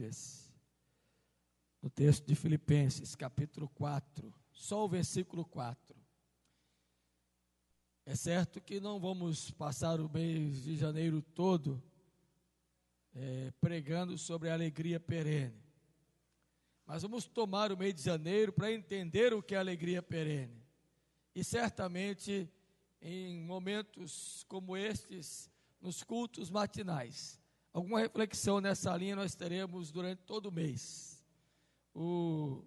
Bíblias, no texto de Filipenses, capítulo 4, só o versículo 4. É certo que não vamos passar o mês de janeiro todo pregando sobre a alegria perene, mas vamos tomar o mês de janeiro para entender o que é alegria perene. E certamente, em momentos como estes, nos cultos matinais, alguma reflexão nessa linha nós teremos durante todo o mês. O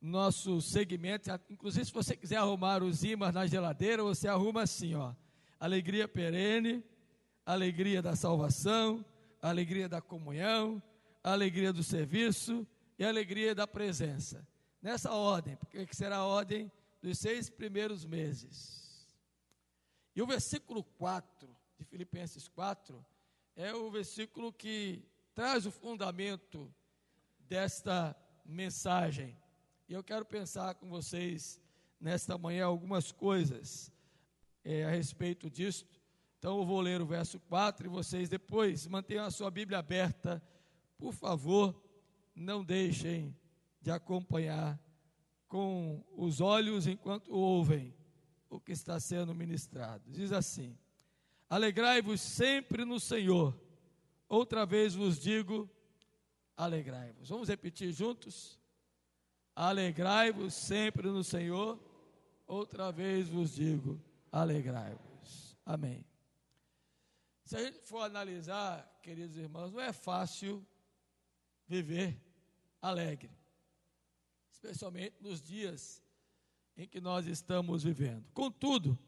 nosso segmento, inclusive se você quiser arrumar os ímãs na geladeira, você arruma assim, ó: alegria perene, alegria da salvação, alegria da comunhão, alegria do serviço e alegria da presença. Nessa ordem, porque será a ordem dos 6 primeiros meses. E o versículo 4 de Filipenses 4 é o versículo que traz o fundamento desta mensagem. E eu quero pensar com vocês nesta manhã algumas coisas a respeito disso. Então eu vou ler o verso 4 e vocês depois mantenham a sua Bíblia aberta. Por favor, não deixem de acompanhar com os olhos enquanto ouvem o que está sendo ministrado. Diz assim: alegrai-vos sempre no Senhor. Outra vez vos digo, alegrai-vos. Vamos repetir juntos? Alegrai-vos sempre no Senhor. Outra vez vos digo, alegrai-vos. Amém. Se a gente for analisar, queridos irmãos, não é fácil viver alegre, especialmente nos dias em que nós estamos vivendo. Contudo,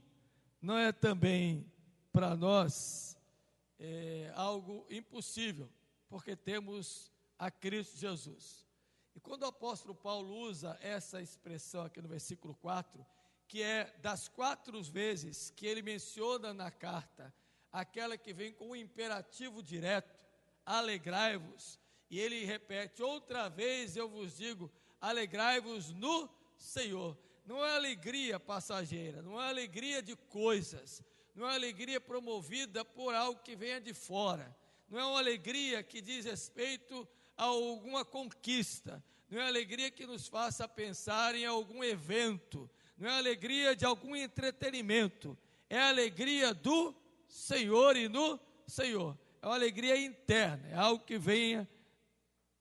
não é também para nós algo impossível, porque temos a Cristo Jesus. E quando o apóstolo Paulo usa essa expressão aqui no versículo 4, que é das 4 vezes que ele menciona na carta, aquela que vem com um imperativo direto, alegrai-vos, e ele repete, outra vez eu vos digo, alegrai-vos no Senhor. Não é alegria passageira, não é alegria de coisas, não é alegria promovida por algo que venha de fora, não é uma alegria que diz respeito a alguma conquista, não é alegria que nos faça pensar em algum evento, não é alegria de algum entretenimento, é a alegria do Senhor e no Senhor. É uma alegria interna, é algo que venha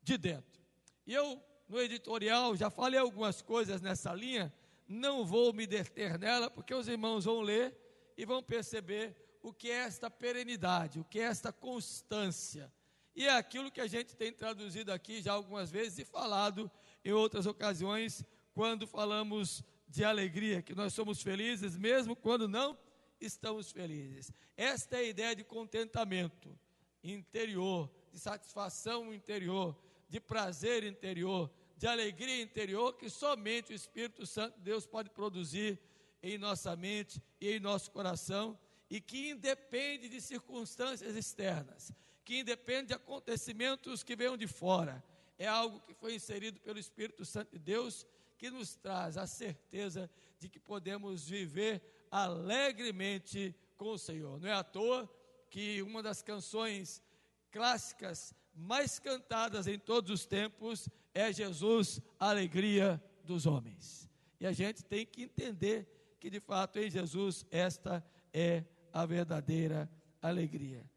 de dentro. E eu, no editorial, já falei algumas coisas nessa linha, não vou me deter nela, porque os irmãos vão ler e vão perceber o que é esta perenidade, o que é esta constância. E é aquilo que a gente tem traduzido aqui já algumas vezes e falado em outras ocasiões, quando falamos de alegria, que nós somos felizes mesmo quando não estamos felizes. Esta é a ideia de contentamento interior, de satisfação interior, de prazer interior, de alegria interior, que somente o Espírito Santo de Deus pode produzir em nossa mente e em nosso coração, e que independe de circunstâncias externas, que independe de acontecimentos que venham de fora. É algo que foi inserido pelo Espírito Santo de Deus, que nos traz a certeza de que podemos viver alegremente com o Senhor. Não é à toa que uma das canções clássicas mais cantadas em todos os tempos é Jesus, a alegria dos homens. E a gente tem que entender que de fato em Jesus esta é a verdadeira alegria.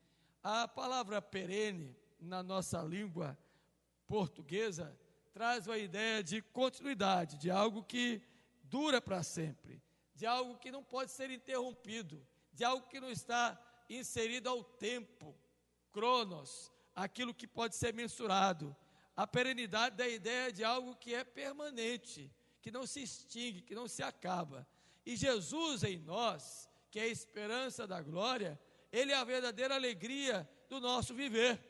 A palavra perene na nossa língua portuguesa traz a ideia de continuidade, de algo que dura para sempre, de algo que não pode ser interrompido, de algo que não está inserido ao tempo, cronos, aquilo que pode ser mensurado. A perenidade da ideia de algo que é permanente, que não se extingue, que não se acaba. E Jesus em nós, que é a esperança da glória, Ele é a verdadeira alegria do nosso viver.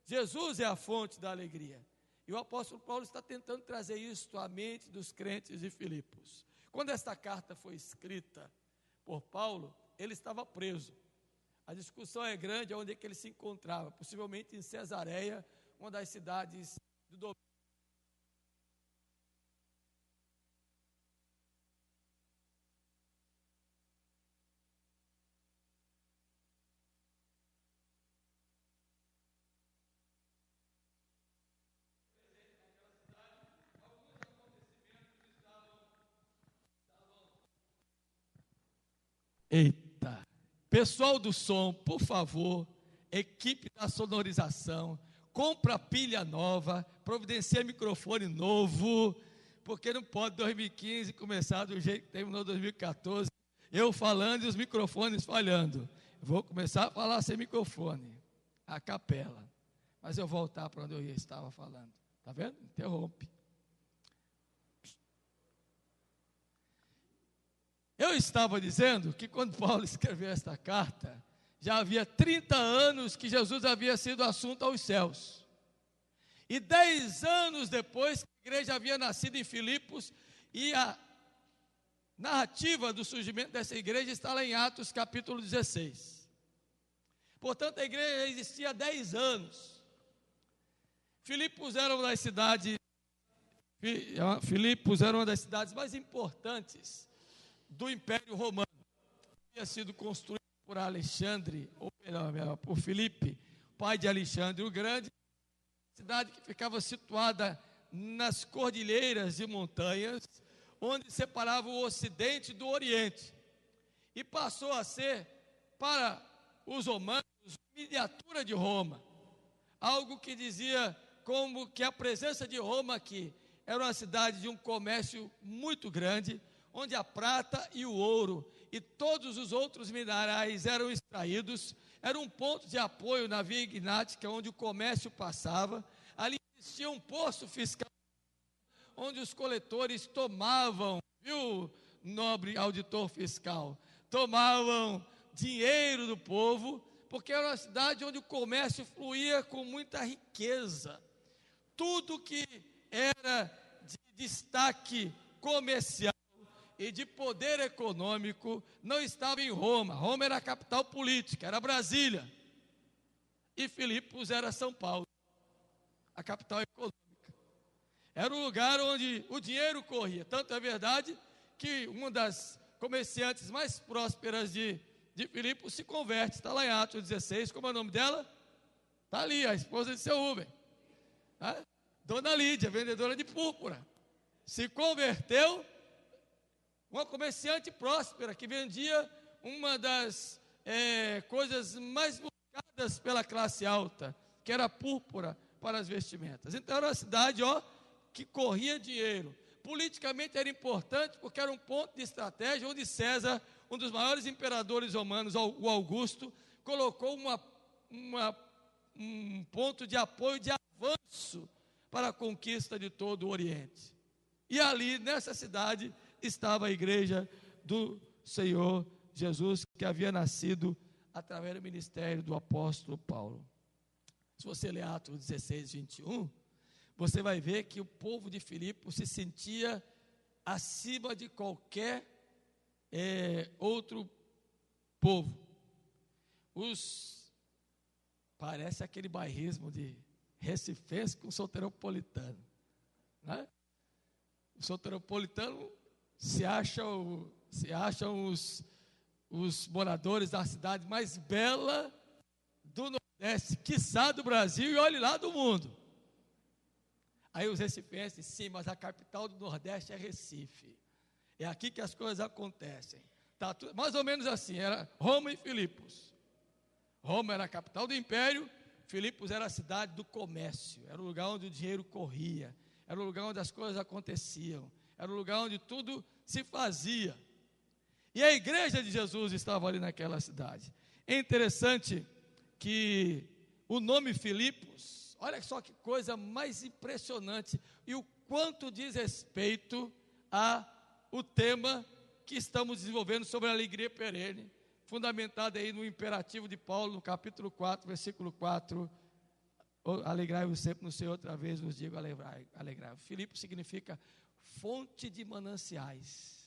Jesus é a fonte da alegria. E o apóstolo Paulo está tentando trazer isso à mente dos crentes de Filipos. Quando esta carta foi escrita por Paulo, ele estava preso. A discussão é grande onde é que ele se encontrava, possivelmente em Cesareia, uma das cidades do domínio. Eita. Pessoal do som, por favor, equipe da sonorização, compra pilha nova, providencia microfone novo, porque não pode 2015 começar do jeito que terminou 2014, eu falando e os microfones falhando. Vou começar a falar sem microfone, a capela, mas eu voltar para onde eu estava falando, está vendo? Interrompe. Eu estava dizendo que quando Paulo escreveu esta carta, já havia 30 anos que Jesus havia sido assunto aos céus. E 10 anos depois que a igreja havia nascido em Filipos, e a narrativa do surgimento dessa igreja está lá em Atos capítulo 16. Portanto, a igreja existia há 10 anos. Filipos era uma das cidades mais importantes do Império Romano. Tinha sido construído por Alexandre, ou melhor, por Filipe, pai de Alexandre o Grande, cidade que ficava situada nas cordilheiras e montanhas, onde separava o Ocidente do Oriente, e passou a ser, para os romanos, miniatura de Roma, algo que dizia como que a presença de Roma aqui era uma cidade de um comércio muito grande, onde a prata e o ouro e todos os outros minerais eram extraídos, era um ponto de apoio na via ignática, onde o comércio passava. Ali existia um poço fiscal, onde os coletores tomavam, viu, nobre auditor fiscal, tomavam dinheiro do povo, porque era uma cidade onde o comércio fluía com muita riqueza. Tudo que era de destaque comercial e de poder econômico não estava em Roma. Roma era a capital política, era Brasília. E Filipos era São Paulo, a capital econômica. Era um lugar onde o dinheiro corria. Tanto é verdade que uma das comerciantes mais prósperas de Filipos se converte. Está lá em Atos 16, como é o nome dela? Está ali, a esposa de seu Rubem. Dona Lídia, vendedora de púrpura. Se converteu, uma comerciante próspera que vendia uma das coisas mais buscadas pela classe alta, que era púrpura para as vestimentas. Então era uma cidade, que corria dinheiro. Politicamente era importante porque era um ponto de estratégia onde César, um dos maiores imperadores romanos, o Augusto, colocou um ponto de apoio, de avanço para a conquista de todo o Oriente. E ali, nessa cidade, estava a igreja do Senhor Jesus, que havia nascido através do ministério do apóstolo Paulo. Se você ler Atos 16, 21, você vai ver que o povo de Filipos se sentia acima de qualquer outro povo. Parece aquele bairrismo de recifense com soteropolitano, né? O soteropolitano se acham os moradores da cidade mais bela do Nordeste, quiçá do Brasil, e olhe lá do mundo. Aí os recifenses, sim, mas a capital do Nordeste é Recife. É aqui que as coisas acontecem. Tá tudo, mais ou menos assim, era Roma e Filipos. Roma era a capital do império, Filipos era a cidade do comércio, era o lugar onde o dinheiro corria, era o lugar onde as coisas aconteciam, era o lugar onde tudo se fazia. E a igreja de Jesus estava ali naquela cidade. É interessante que o nome Filipos, olha só que coisa mais impressionante, e o quanto diz respeito ao tema que estamos desenvolvendo sobre a alegria perene, fundamentada aí no imperativo de Paulo, no capítulo 4, versículo 4, alegrai-vos sempre no Senhor, outra vez vos digo, alegrai-vos. Filipos significa fonte de mananciais,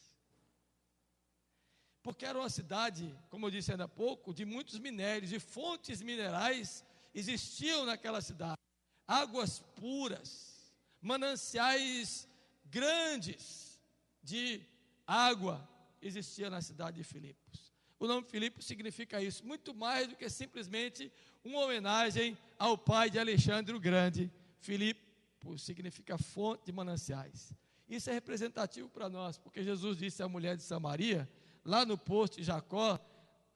porque era uma cidade, como eu disse ainda há pouco, de muitos minérios, e fontes minerais existiam naquela cidade, águas puras, mananciais grandes de água existia na cidade de Filipos. O nome Filipos significa isso, muito mais do que simplesmente uma homenagem ao pai de Alexandre o Grande. Filipos significa fonte de mananciais. Isso é representativo para nós, porque Jesus disse à mulher de Samaria, lá no poço de Jacó,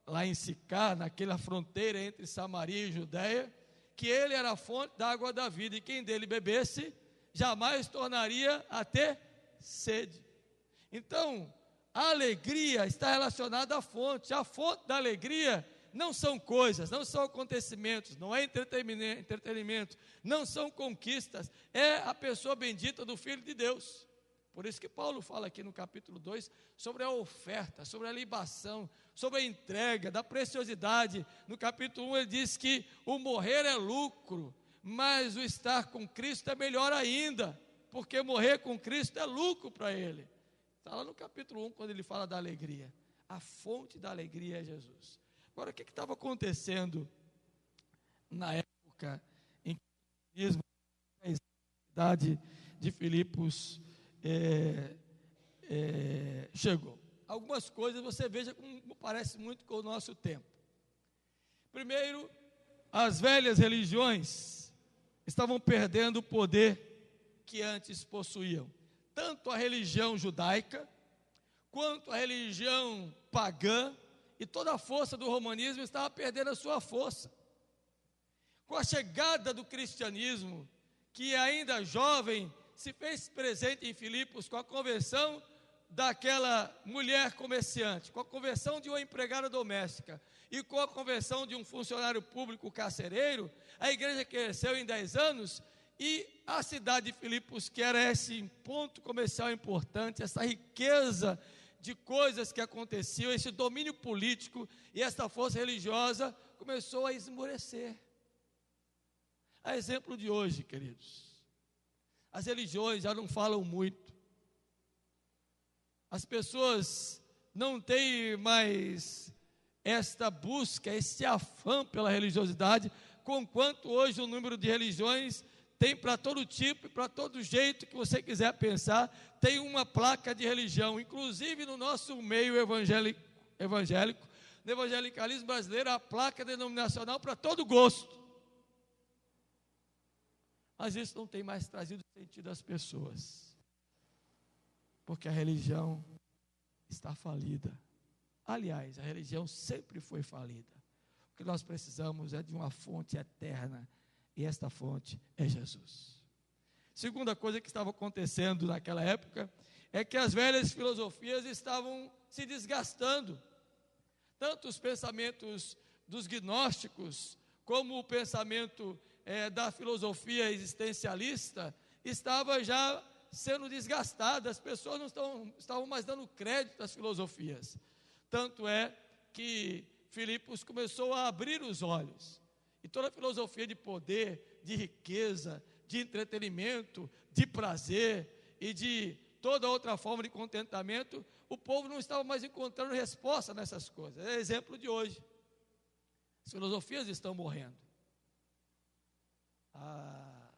lá em Sicar, naquela fronteira entre Samaria e Judeia, que ele era a fonte da água da vida, e quem dele bebesse, jamais tornaria a ter sede. Então, a alegria está relacionada à fonte. A fonte da alegria não são coisas, não são acontecimentos, não é entretenimento, não são conquistas, é a pessoa bendita do Filho de Deus. Por isso que Paulo fala aqui no capítulo 2 sobre a oferta, sobre a libação, sobre a entrega, da preciosidade. No capítulo 1 ele diz que o morrer é lucro, mas o estar com Cristo é melhor ainda, porque morrer com Cristo é lucro para ele. Está lá no capítulo 1 quando ele fala da alegria. A fonte da alegria é Jesus. Agora, o que estava acontecendo na época em que a cidade de Filipos chegou? Algumas coisas você veja como parece muito com o nosso tempo. Primeiro, as velhas religiões estavam perdendo o poder que antes possuíam. Tanto a religião judaica, quanto a religião pagã, e toda a força do romanismo estava perdendo a sua força. Com a chegada do cristianismo, que ainda jovem, se fez presente em Filipos com a conversão daquela mulher comerciante, com a conversão de uma empregada doméstica e com a conversão de um funcionário público carcereiro, a igreja cresceu em 10 anos e a cidade de Filipos, que era esse ponto comercial importante, essa riqueza de coisas que aconteciam, esse domínio político e essa força religiosa começou a esmorecer. A exemplo de hoje, queridos, as religiões já não falam muito, as pessoas não têm mais esta busca, esse afã pela religiosidade, conquanto hoje o número de religiões tem para todo tipo e para todo jeito que você quiser pensar, tem uma placa de religião, inclusive no nosso meio evangélico, no evangelicalismo brasileiro, a placa denominacional para todo gosto. Mas isso não tem mais trazido sentido às pessoas, porque a religião está falida. Aliás, a religião sempre foi falida. O que nós precisamos é de uma fonte eterna, e esta fonte é Jesus. Segunda coisa que estava acontecendo naquela época é que as velhas filosofias estavam se desgastando. Tanto os pensamentos dos gnósticos, como o pensamento da filosofia existencialista, estava já sendo desgastado. As pessoas não estavam mais dando crédito às filosofias. Tanto é que Filipos começou a abrir os olhos. E toda a filosofia de poder, de riqueza, de entretenimento, de prazer e de toda outra forma de contentamento, o povo não estava mais encontrando resposta nessas coisas. É exemplo de hoje. As filosofias estão morrendo. A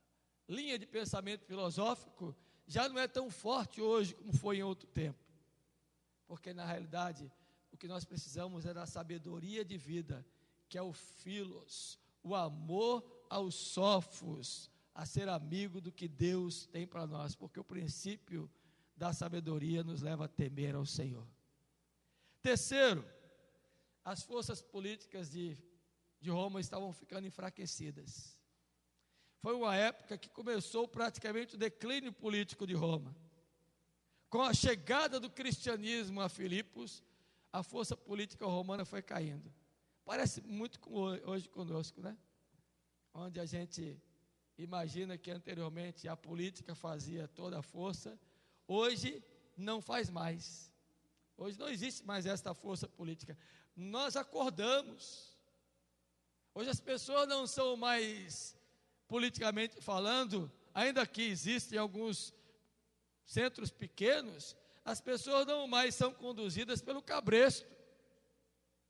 linha de pensamento filosófico já não é tão forte hoje como foi em outro tempo. Porque, na realidade, o que nós precisamos é da sabedoria de vida, que é o philos, o amor aos sófos, a ser amigo do que Deus tem para nós, porque o princípio da sabedoria nos leva a temer ao Senhor. Terceiro, as forças políticas de Roma estavam ficando enfraquecidas. Foi uma época que começou praticamente o declínio político de Roma. Com a chegada do cristianismo a Filipos, a força política romana foi caindo. Parece muito com hoje conosco, né? Onde a gente imagina que anteriormente a política fazia toda a força, hoje não faz mais. Hoje não existe mais esta força política. Nós acordamos. Hoje as pessoas não são mais, politicamente falando, ainda que existem alguns centros pequenos, as pessoas não mais são conduzidas pelo cabresto,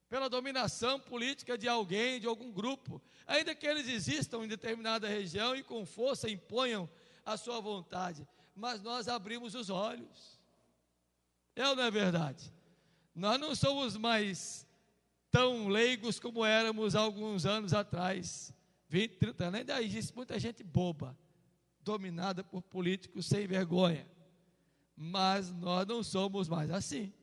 pela dominação política de alguém, de algum grupo, ainda que eles existam em determinada região e com força imponham a sua vontade, mas nós abrimos os olhos. É ou não é verdade? Nós não somos mais tão leigos como éramos há alguns anos atrás, 20, 30 anos, ainda existe muita gente boba, dominada por políticos sem vergonha, mas nós não somos mais assim.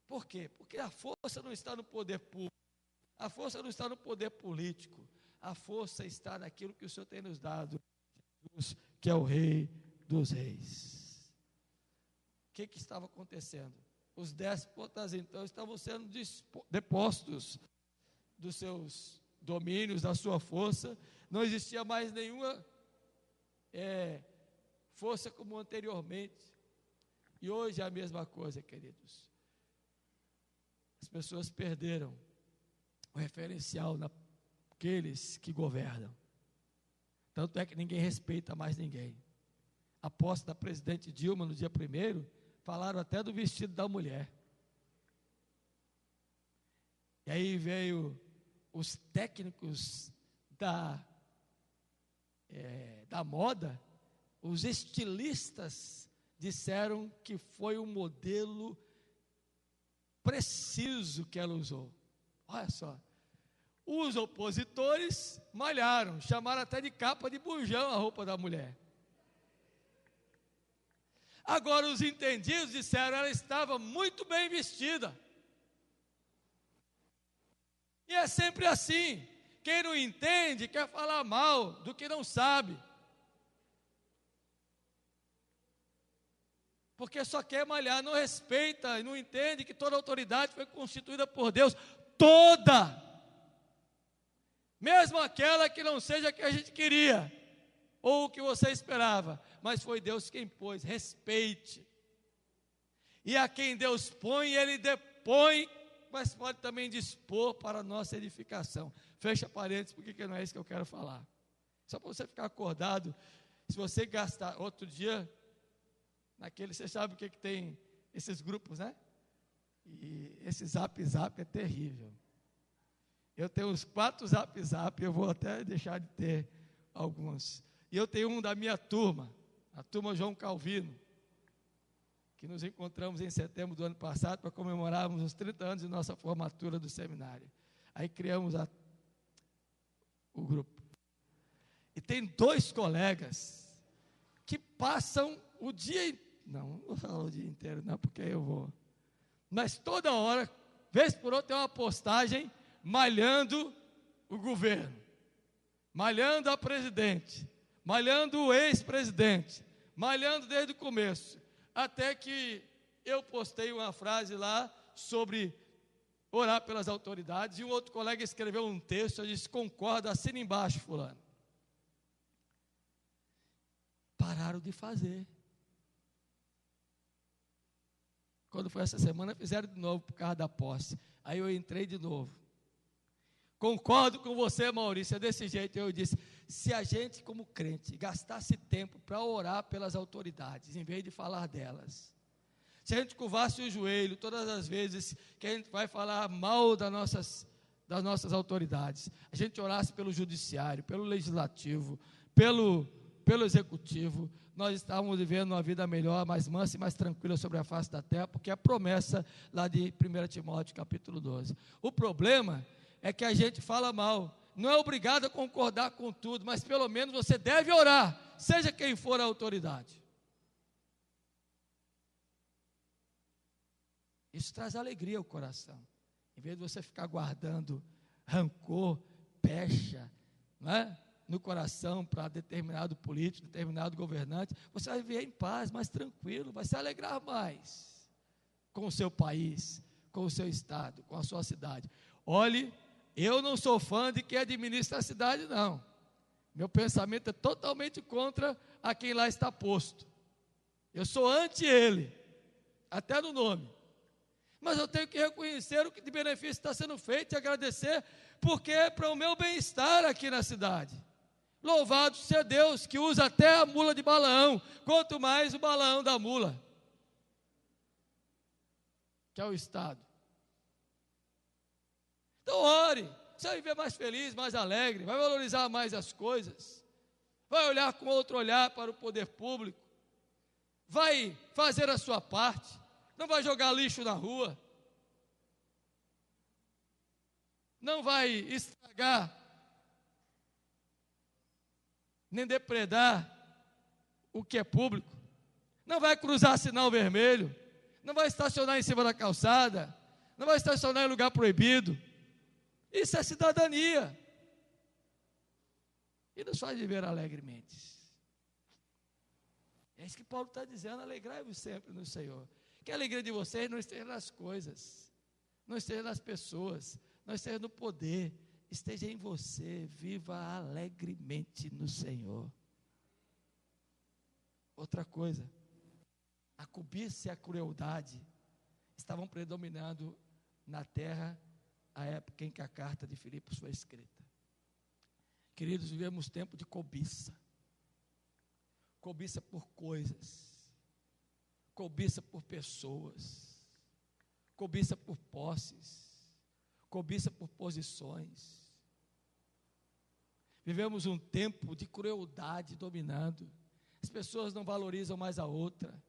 Por quê? Porque a força não está no poder público, a força não está no poder político, a força está naquilo que o Senhor tem nos dado, Jesus, que é o Rei dos Reis. O que estava acontecendo? Os déspotas, então, estavam sendo depostos dos seus domínios, da sua força, não existia mais nenhuma força como anteriormente, e hoje é a mesma coisa, queridos. As pessoas perderam o referencial naqueles que governam, tanto é que ninguém respeita mais ninguém. A posse da presidente Dilma no dia 1º, falaram até do vestido da mulher, e aí veio os técnicos da moda, os estilistas disseram que foi um modelo preciso que ela usou. Olha só, os opositores malharam, chamaram até de capa de bujão a roupa da mulher. Agora os entendidos disseram que ela estava muito bem vestida. E é sempre assim, quem não entende quer falar mal do que não sabe, porque só quer malhar, não respeita e não entende que toda autoridade foi constituída por Deus, toda, mesmo aquela que não seja a que a gente queria, ou o que você esperava, mas foi Deus quem pôs. Respeite, e a quem Deus põe, Ele depõe, mas pode também dispor para a nossa edificação. Fecha parênteses, porque não é isso que eu quero falar. Só para você ficar acordado, se você gastar, outro dia, você sabe o que tem esses grupos, né? E esse zap é terrível. Eu tenho uns 4 zap, eu vou até deixar de ter alguns. E eu tenho um da minha turma, a turma João Calvino, que nos encontramos em setembro do ano passado para comemorarmos os 30 anos de nossa formatura do seminário. Aí criamos o grupo. E tem 2 colegas que passam o dia, não vou falar o dia inteiro não, porque eu vou, mas toda hora, vez por outra, tem uma postagem malhando o governo, malhando a presidente, malhando o ex-presidente, malhando desde o começo. Até que eu postei uma frase lá sobre orar pelas autoridades, e um outro colega escreveu um texto, eu disse: concorda, assina embaixo, fulano. Pararam de fazer. Quando foi essa semana, fizeram de novo por causa da posse. Aí eu entrei de novo. Concordo com você, Maurício, é desse jeito. Eu disse: se a gente, como crente, gastasse tempo para orar pelas autoridades, em vez de falar delas, se a gente curvasse o joelho todas as vezes que a gente vai falar mal das nossas autoridades, a gente orasse pelo judiciário, pelo legislativo, pelo executivo, nós estávamos vivendo uma vida melhor, mais mansa e mais tranquila sobre a face da terra, porque é a promessa lá de 1 Timóteo capítulo 12. O problema é que a gente fala mal, não é obrigado a concordar com tudo, mas pelo menos você deve orar, seja quem for a autoridade. Isso traz alegria ao coração, em vez de você ficar guardando rancor, pecha, não é? No coração para determinado político, determinado governante, você vai viver em paz, mais tranquilo, vai se alegrar mais com o seu país, com o seu estado, com a sua cidade. Olhe, eu não sou fã de quem administra a cidade, não. Meu pensamento é totalmente contra a quem lá está posto. Eu sou anti ele, até no nome. Mas eu tenho que reconhecer o que de benefício está sendo feito e agradecer, porque é para o meu bem-estar aqui na cidade. Louvado seja Deus, que usa até a mula de Balaão, quanto mais o Balaão da mula, que é o Estado. Então ore, você vai viver mais feliz, mais alegre, vai valorizar mais as coisas, vai olhar com outro olhar para o poder público, vai fazer a sua parte, não vai jogar lixo na rua, não vai estragar, nem depredar o que é público, não vai cruzar sinal vermelho, não vai estacionar em cima da calçada, não vai estacionar em lugar proibido. Isso é cidadania. E nos faz viver alegremente. É isso que Paulo está dizendo: alegrai-vos sempre no Senhor. Que a alegria de vocês não esteja nas coisas, não esteja nas pessoas, não esteja no poder, esteja em você. Viva alegremente no Senhor. Outra coisa, a cobiça e a crueldade estavam predominando na terra a época em que a carta de Filipos foi escrita. Queridos, vivemos tempo de cobiça. Cobiça por coisas, cobiça por pessoas, cobiça por posses, cobiça por posições. Vivemos um tempo de crueldade dominando. As pessoas não valorizam mais a outra.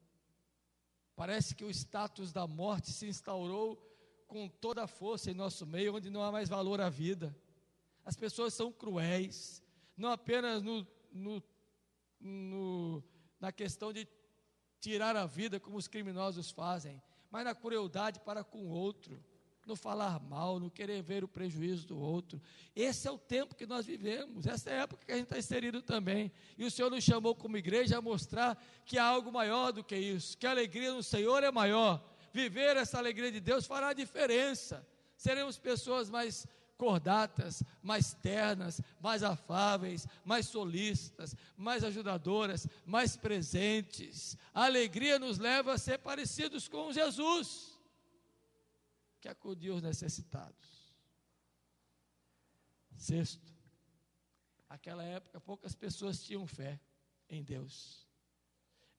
Parece que o status da morte se instaurou com toda a força em nosso meio, onde não há mais valor à vida. As pessoas são cruéis, não apenas na questão de tirar a vida, como os criminosos fazem, mas na crueldade para com o outro, no falar mal, no querer ver o prejuízo do outro. Esse é o tempo que nós vivemos, essa é a época que a gente está inserido também, e o Senhor nos chamou como igreja a mostrar que há algo maior do que isso, que a alegria no Senhor é maior. Viver essa alegria de Deus fará a diferença. Seremos pessoas mais cordatas, mais ternas, mais afáveis, mais solícitas, mais ajudadoras, mais presentes. A alegria nos leva a ser parecidos com Jesus, que acudiu os necessitados. Sexto, naquela época poucas pessoas tinham fé em Deus.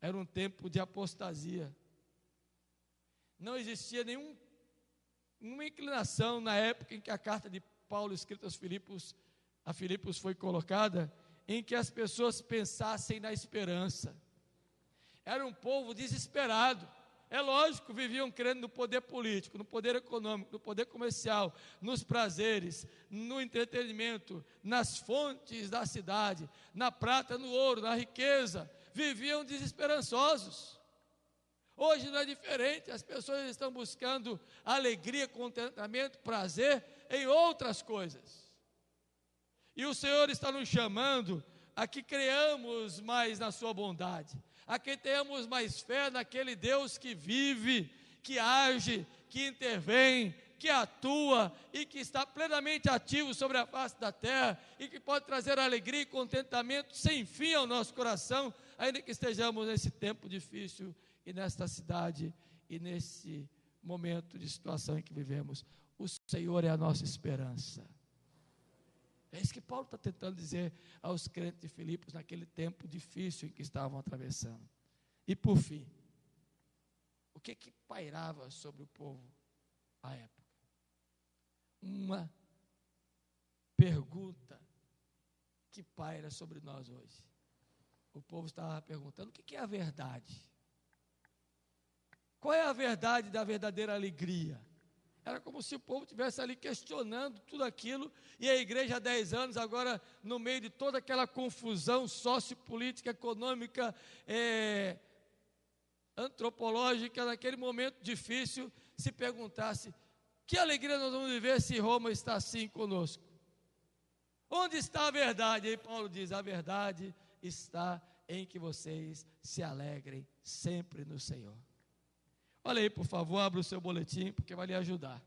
Era um tempo de apostasia. Não existia nenhuma inclinação na época em que a carta de Paulo escrita a Filipos foi colocada, em que as pessoas pensassem na esperança. Era um povo desesperado. É lógico, viviam crendo no poder político, no poder econômico, no poder comercial, nos prazeres, no entretenimento, nas fontes da cidade, na prata, no ouro, na riqueza. Viviam desesperançosos. Hoje não é diferente, as pessoas estão buscando alegria, contentamento, prazer em outras coisas. E o Senhor está nos chamando a que creamos mais na sua bondade, a que tenhamos mais fé naquele Deus que vive, que age, que intervém, que atua e que está plenamente ativo sobre a face da terra e que pode trazer alegria e contentamento sem fim ao nosso coração, ainda que estejamos nesse tempo difícil e nesta cidade e nesse momento de situação em que vivemos. O Senhor é a nossa esperança. É isso que Paulo está tentando dizer aos crentes de Filipos naquele tempo difícil em que estavam atravessando. E por fim, o que pairava sobre o povo à época? Uma pergunta que paira sobre nós hoje. O povo estava perguntando: o que é a verdade? Qual é a verdade da verdadeira alegria? Era como se o povo estivesse ali questionando tudo aquilo, e a igreja há 10 anos, agora no meio de toda aquela confusão sociopolítica, econômica, antropológica, naquele momento difícil, se perguntasse: que alegria nós vamos viver se Roma está assim conosco? Onde está a verdade? E Paulo diz: a verdade está em que vocês se alegrem sempre no Senhor. Olha aí, por favor, abra o seu boletim, porque vai lhe ajudar.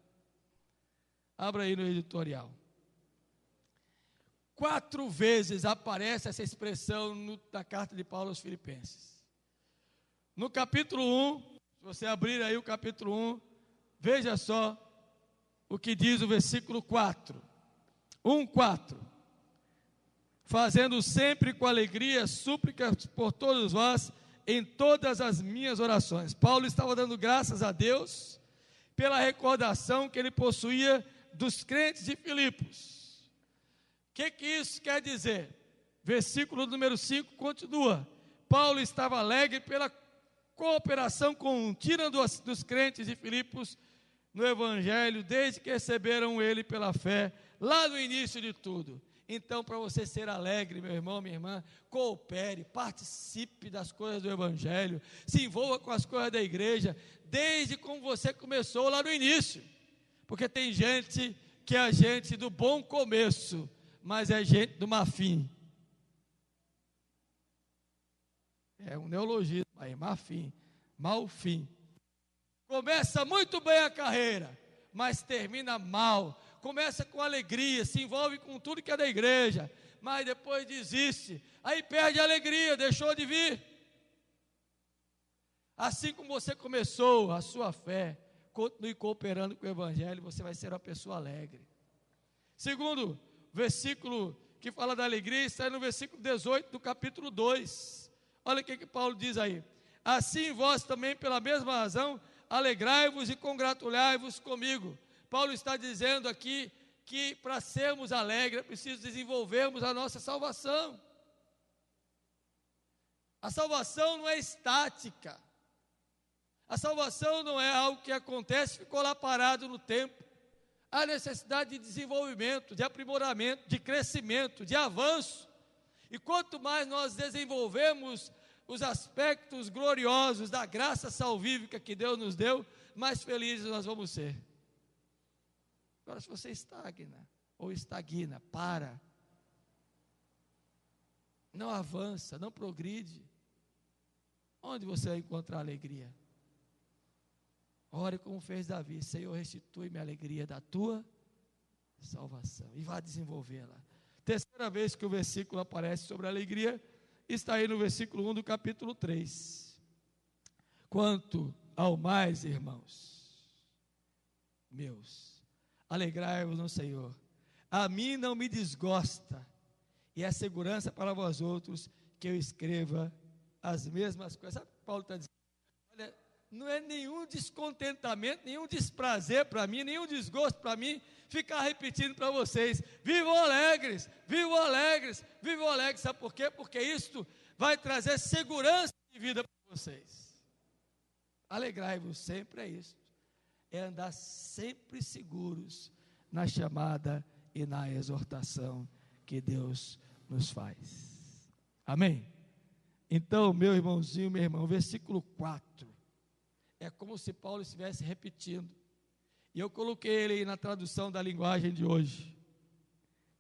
Abra aí no editorial. 4 vezes aparece essa expressão na carta de Paulo aos Filipenses. No capítulo 1, se você abrir aí o capítulo 1, veja só o que diz o versículo 4. 1:4. Fazendo sempre com alegria súplicas por todos vós, em todas as minhas orações. Paulo estava dando graças a Deus pela recordação que ele possuía dos crentes de Filipos. O que isso quer dizer? Versículo número 5 continua: Paulo estava alegre pela cooperação contínua dos crentes de Filipos no Evangelho, desde que receberam ele pela fé, lá no início de tudo. Então, para você ser alegre, meu irmão, minha irmã, coopere, participe das coisas do Evangelho, se envolva com as coisas da igreja, desde como você começou lá no início. Porque tem gente que é gente do bom começo, mas é gente do má fim. É um neologismo aí, má fim, mau fim. Começa muito bem a carreira, mas termina mal. Começa com alegria, se envolve com tudo que é da igreja, mas depois desiste. Aí perde a alegria, deixou de vir. Assim como você começou a sua fé, continue cooperando com o Evangelho, você vai ser uma pessoa alegre. Segundo versículo que fala da alegria, está no versículo 18 do capítulo 2. Olha o que Paulo diz aí. Assim vós também, pela mesma razão, alegrai-vos e congratulai-vos comigo. Paulo está dizendo aqui que para sermos alegres é preciso desenvolvermos a nossa salvação. A salvação não é estática. A salvação não é algo que acontece e ficou lá parado no tempo. Há necessidade de desenvolvimento, de aprimoramento, de crescimento, de avanço. E quanto mais nós desenvolvemos os aspectos gloriosos da graça salvífica que Deus nos deu, mais felizes nós vamos ser. Agora, se você estagna ou estagna, para, não avança, não progride, onde você vai encontrar alegria? Ore como fez Davi: Senhor, restitui-me a alegria da tua salvação, e vá desenvolvê-la. Terceira vez que o versículo aparece sobre a alegria, está aí no versículo 1 do capítulo 3. Quanto ao mais, irmãos meus, alegrai-vos no Senhor. A mim não me desgosta, e é segurança para vós outros que eu escreva as mesmas coisas. Sabe o que Paulo está dizendo? Olha, não é nenhum descontentamento, nenhum desprazer para mim, nenhum desgosto para mim ficar repetindo para vocês: vivam alegres, vivam alegres, vivam alegres. Sabe por quê? Porque isto vai trazer segurança de vida para vocês. Alegrai-vos sempre, é isso. É andar sempre seguros na chamada e na exortação que Deus nos faz. Amém? Então, meu irmãozinho, meu irmão, versículo 4, é como se Paulo estivesse repetindo, e eu coloquei ele aí na tradução da linguagem de hoje.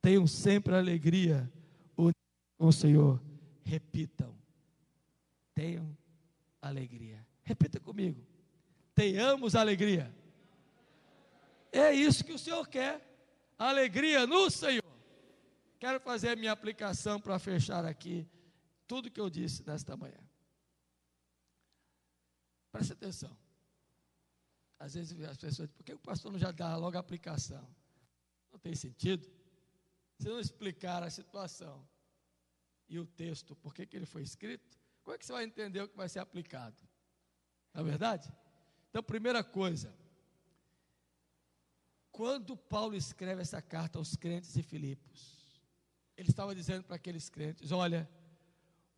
Tenham sempre alegria unidos com o Senhor. Repitam, tenham alegria. Repita comigo: tenhamos alegria. É isso que o Senhor quer, alegria no Senhor. Quero fazer a minha aplicação para fechar aqui tudo que eu disse nesta manhã. Preste atenção. Às vezes as pessoas dizem: por que o pastor não já dá logo a aplicação? Não tem sentido. Se não explicar a situação e o texto, por que ele foi escrito, como é que você vai entender o que vai ser aplicado? Não é verdade? Então, primeira coisa, quando Paulo escreve essa carta aos crentes de Filipos, ele estava dizendo para aqueles crentes: olha,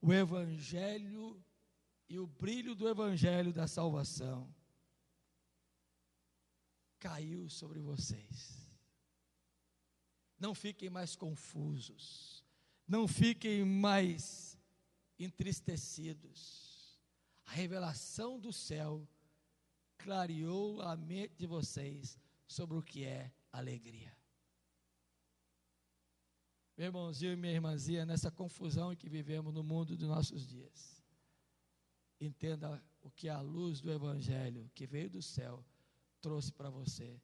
o evangelho e o brilho do evangelho da salvação caiu sobre vocês. Não fiquem mais confusos, não fiquem mais entristecidos. A revelação do céu clareou a mente de vocês sobre o que é alegria. Meu irmãozinho e minha irmãzinha, nessa confusão em que vivemos no mundo dos nossos dias, entenda o que a luz do evangelho que veio do céu trouxe para você,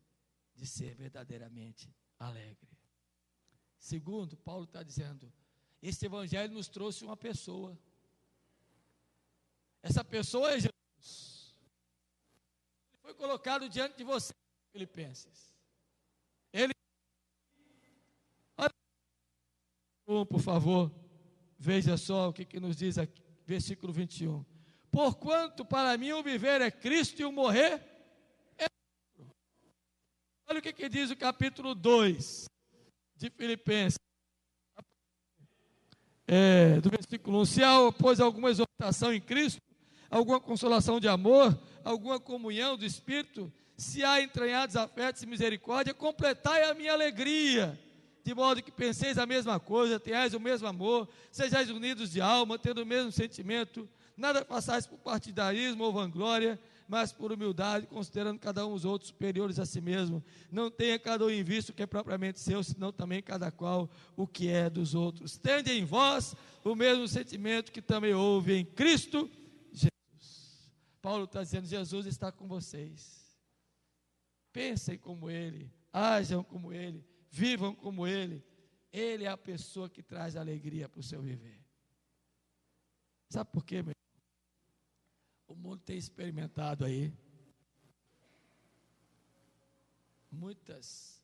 de ser verdadeiramente alegre. Segundo, Paulo está dizendo: esse evangelho nos trouxe uma pessoa. Essa pessoa é Jesus. Ele foi colocado diante de você, Filipenses. Ele, por favor, veja só o que nos diz aqui, versículo 21. Porquanto para mim o viver é Cristo e o morrer é lucro. Olha o que diz o capítulo 2 de Filipenses, do versículo 1. Se há, pois, alguma exortação em Cristo, alguma consolação de amor, alguma comunhão do Espírito, se há entranhados afetos e misericórdia, completai a minha alegria, de modo que penseis a mesma coisa, tenhais o mesmo amor, sejais unidos de alma, tendo o mesmo sentimento, nada façais por partidarismo ou vanglória, mas por humildade, considerando cada um os outros superiores a si mesmo. Não tenha cada um em vista o que é propriamente seu, senão também cada qual o que é dos outros. Tende em vós o mesmo sentimento que também houve em Cristo Jesus. Paulo está dizendo: Jesus está com vocês. Pensem como Ele, ajam como Ele, vivam como Ele. Ele é a pessoa que traz alegria para o seu viver. Sabe por quê, meu irmão? O mundo tem experimentado aí muitas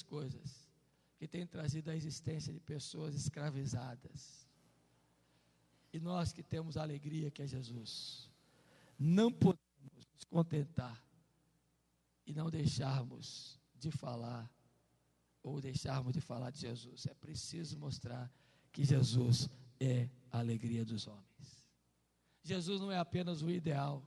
coisas que têm trazido a existência de pessoas escravizadas. E nós que temos a alegria que é Jesus, não podemos nos contentar e não deixarmos de falar, ou deixarmos de falar de Jesus. É preciso mostrar que Jesus é a alegria dos homens. Jesus não é apenas o ideal,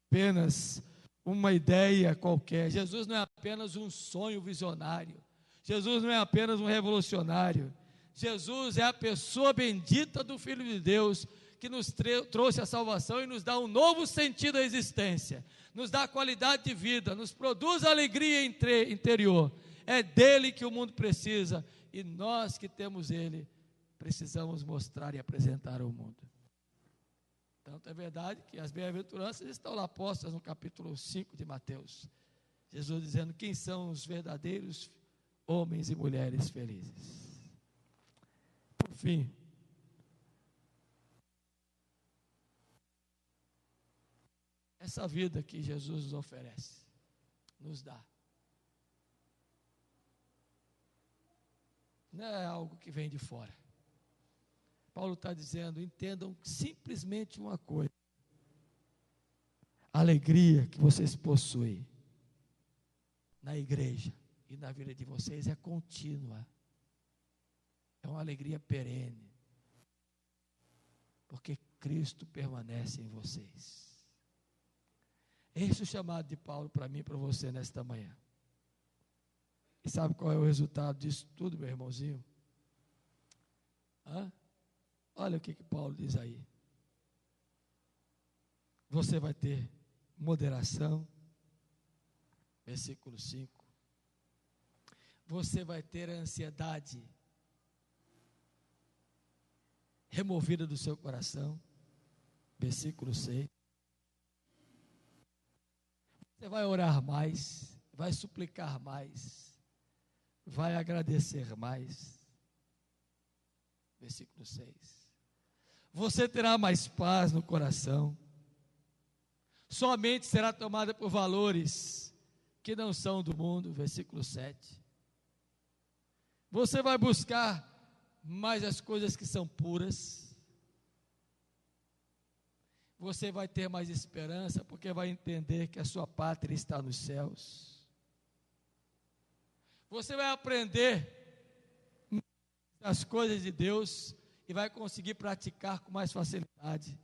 apenas uma ideia qualquer. Jesus não é apenas um sonho visionário. Jesus não é apenas um revolucionário. Jesus é a pessoa bendita do Filho de Deus, que nos trouxe a salvação e nos dá um novo sentido à existência, nos dá qualidade de vida, nos produz alegria interior. É dele que o mundo precisa, e nós que temos ele, precisamos mostrar e apresentar ao mundo. Tanto é verdade que as bem-aventuranças estão lá postas no capítulo 5 de Mateus. Jesus dizendo: quem são os verdadeiros homens e mulheres felizes. Por fim, essa vida que Jesus nos oferece, nos dá, não é algo que vem de fora. Paulo está dizendo: entendam simplesmente uma coisa: a alegria que vocês possuem na igreja e na vida de vocês é contínua, é uma alegria perene, porque Cristo permanece em vocês. Esse é o chamado de Paulo para mim e para você nesta manhã. E sabe qual é o resultado disso tudo, meu irmãozinho? Olha o que Paulo diz aí. Você vai ter moderação, versículo 5. Você vai ter a ansiedade removida do seu coração, versículo 6. Você vai orar mais, vai suplicar mais, vai agradecer mais, versículo 6. Você terá mais paz no coração, sua mente será tomada por valores que não são do mundo, versículo 7. Você vai buscar mais as coisas que são puras, você vai ter mais esperança, porque vai entender que a sua pátria está nos céus. Você vai aprender as coisas de Deus e vai conseguir praticar com mais facilidade.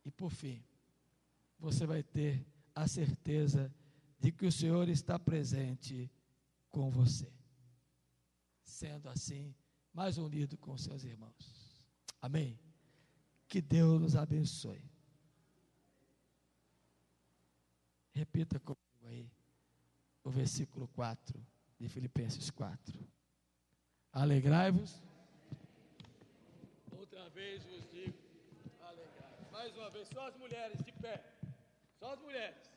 E por fim, você vai ter a certeza de que o Senhor está presente com você, sendo assim mais unido com seus irmãos. Amém? Que Deus nos abençoe. Repita comigo aí o versículo 4 de Filipenses 4. Alegrai-vos. Outra vez vos digo, alegrai-vos. Mais uma vez, só as mulheres de pé. Só as mulheres.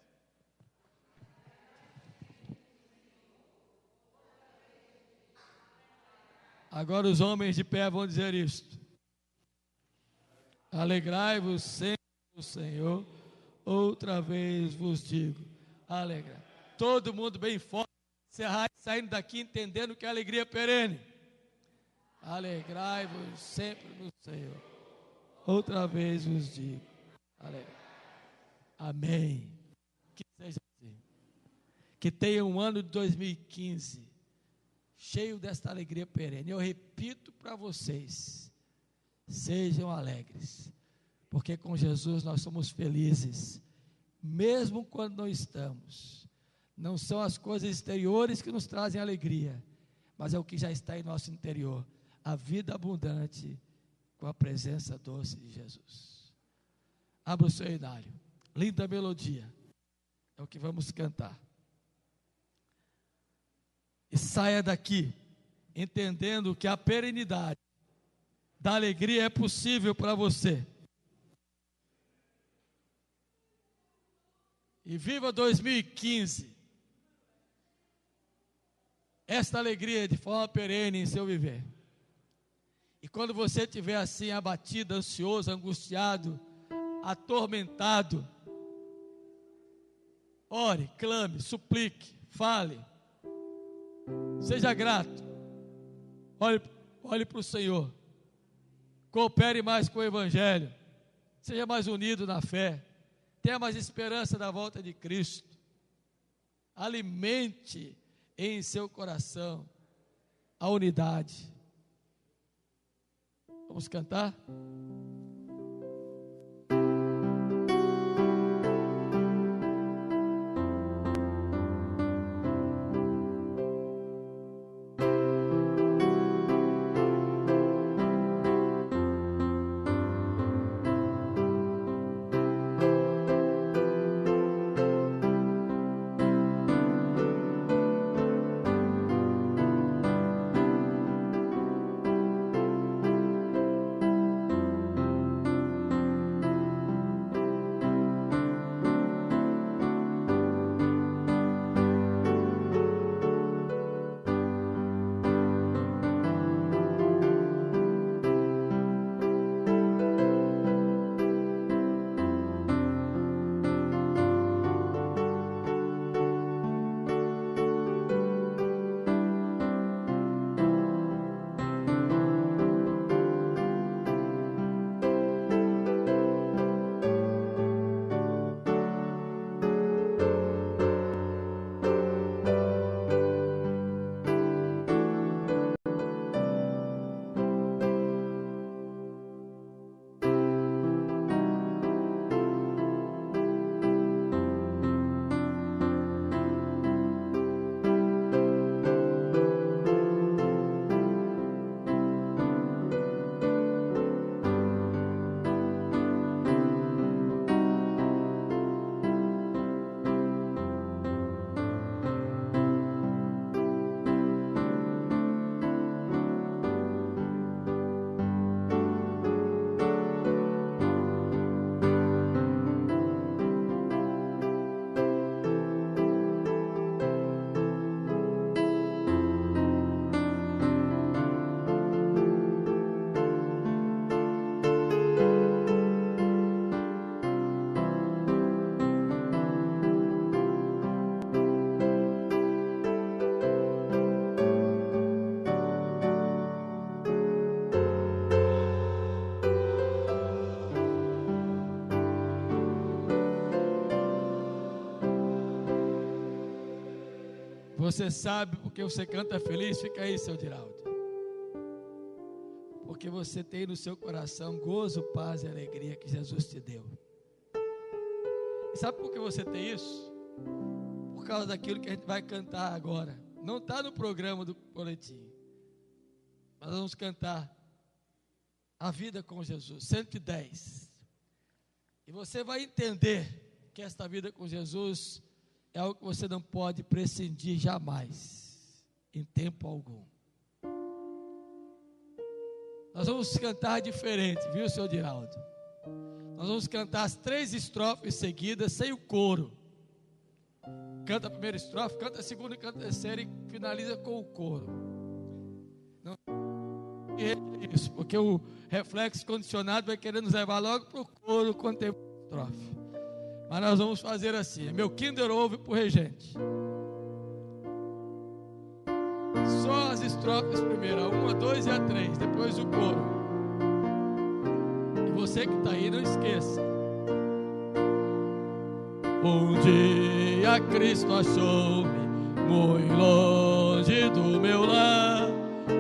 Agora os homens de pé vão dizer isto. Alegrai-vos sempre no Senhor. Outra vez vos digo, alegrai. Todo mundo bem forte, saindo daqui entendendo que a alegria é perene. Alegrai-vos sempre no Senhor. Outra vez vos digo, alegrai. Amém. Que seja assim. Que tenha um ano de 2015 cheio desta alegria perene. Eu repito para vocês: sejam alegres, porque com Jesus nós somos felizes, mesmo quando não estamos. Não são as coisas exteriores que nos trazem alegria, mas é o que já está em nosso interior, a vida abundante com a presença doce de Jesus. Abra o seu inário. Linda melodia. É o que vamos cantar. E saia daqui entendendo que a perenidade da alegria é possível para você. E viva 2015. Esta alegria de forma perene em seu viver. E quando você estiver assim abatido, ansioso, angustiado, atormentado, ore, clame, suplique, fale, seja grato, olhe para o Senhor, coopere mais com o Evangelho, seja mais unido na fé, tenha mais esperança da volta de Cristo, alimente em seu coração a unidade. Vamos cantar? Você sabe porque você canta feliz? Fica aí, seu Diraldo. Porque você tem no seu coração gozo, paz e alegria que Jesus te deu. E sabe por que você tem isso? Por causa daquilo que a gente vai cantar agora. Não está no programa do boletim. Mas vamos cantar A Vida com Jesus, 110. E você vai entender que esta vida com Jesus é algo que você não pode prescindir jamais, em tempo algum. Nós vamos cantar diferente, viu, seu Diraldo? Nós vamos cantar as 3 estrofes seguidas, sem o coro. Canta a primeira estrofe, canta a segunda e canta a terceira e finaliza com o coro. Não é isso, porque o reflexo condicionado vai querer nos levar logo para o coro quando tem uma estrofe. Mas nós vamos fazer assim. Meu Kinder Ovo pro regente. Só as estrofes primeiro, a 1, a 2 e a 3. Depois o coro. E você que está aí, não esqueça. Um dia Cristo achou-me muito longe do meu lar,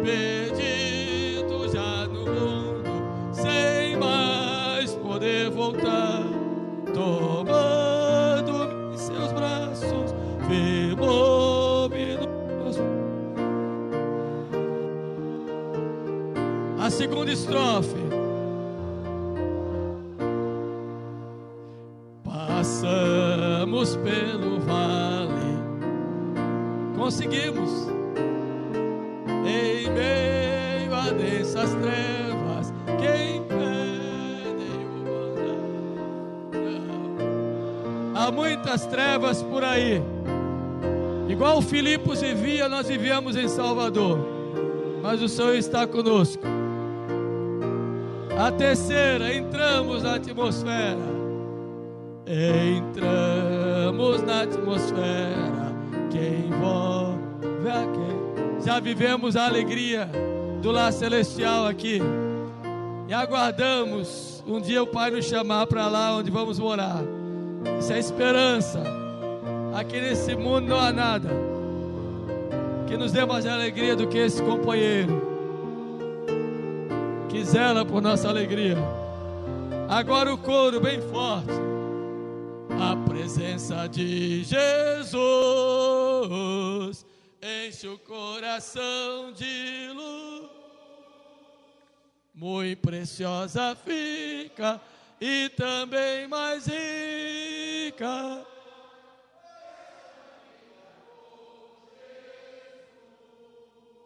perdido já no mundo, sem mais poder voltar. Tomando-me em seus braços, firmou-me nos... A segunda estrofe. passamos pelo vale, conseguimos. Em meio a densas trevas, quem impedem o andar. Há muitas trevas por aí. Igual Filipos vivia, nós vivíamos em Salvador, mas o Senhor está conosco. A terceira, entramos na atmosfera. Entramos na atmosfera que envolve a quem. Já vivemos a alegria do lar celestial aqui e aguardamos um dia o Pai nos chamar para lá onde vamos morar. Isso é esperança. Aqui nesse mundo não há nada que nos dê mais alegria do que esse companheiro que zela por nossa alegria. Agora o coro bem forte. A presença de Jesus enche o coração de luz, muito preciosa fica e também mais rica.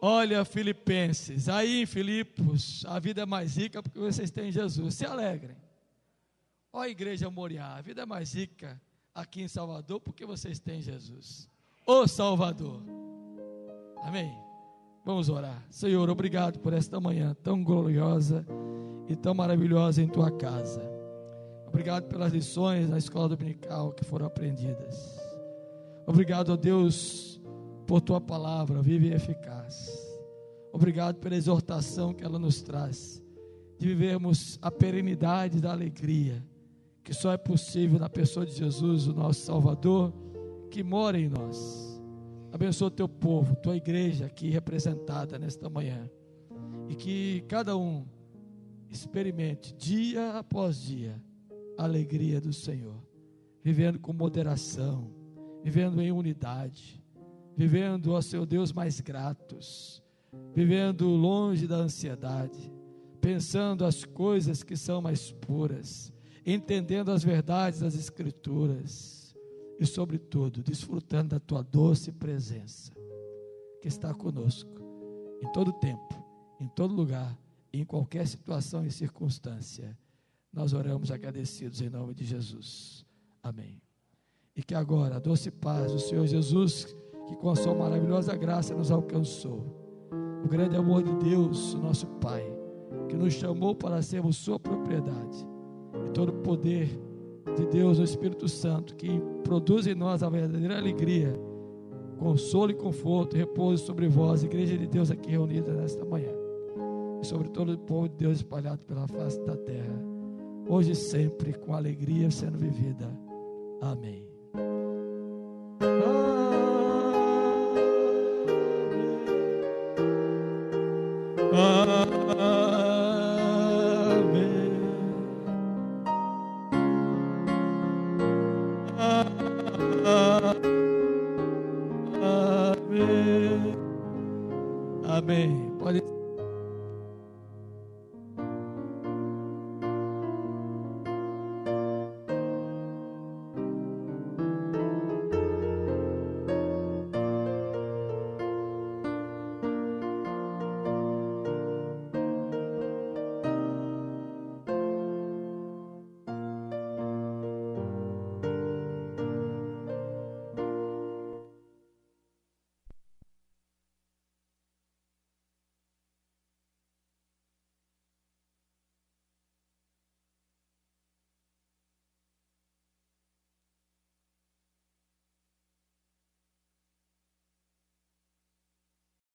Olha, Filipenses, aí em Filipos, a vida é mais rica porque vocês têm Jesus. Se alegrem. Ó, Igreja Moriá, a vida é mais rica aqui em Salvador porque vocês têm Jesus, o Salvador. Amém? Vamos orar. Senhor, obrigado por esta manhã tão gloriosa e tão maravilhosa em tua casa. Obrigado pelas lições na escola dominical que foram aprendidas. Obrigado, ó Deus, por tua palavra viva e eficaz. Obrigado pela exortação que ela nos traz, de vivermos a perenidade da alegria, que só é possível na pessoa de Jesus, o nosso Salvador, que mora em nós. Abençoa o teu povo, tua igreja aqui representada nesta manhã, e que cada um experimente dia após dia a alegria do Senhor, vivendo com moderação, vivendo em unidade, vivendo, ó seu Deus, mais gratos, vivendo longe da ansiedade, pensando as coisas que são mais puras, entendendo as verdades das Escrituras e, sobretudo, desfrutando da tua doce presença, que está conosco em todo tempo, em todo lugar, em qualquer situação e circunstância. Nós oramos agradecidos em nome de Jesus. Amém. E que agora a doce paz do Senhor Jesus, que com a sua maravilhosa graça nos alcançou, o grande amor de Deus, o nosso Pai, que nos chamou para sermos sua propriedade, e todo o poder de Deus, o Espírito Santo, que produz em nós a verdadeira alegria, consolo e conforto, repouso sobre vós, igreja de Deus aqui reunida nesta manhã, e sobre todo o povo de Deus espalhado pela face da terra, hoje e sempre, com alegria sendo vivida. Amém.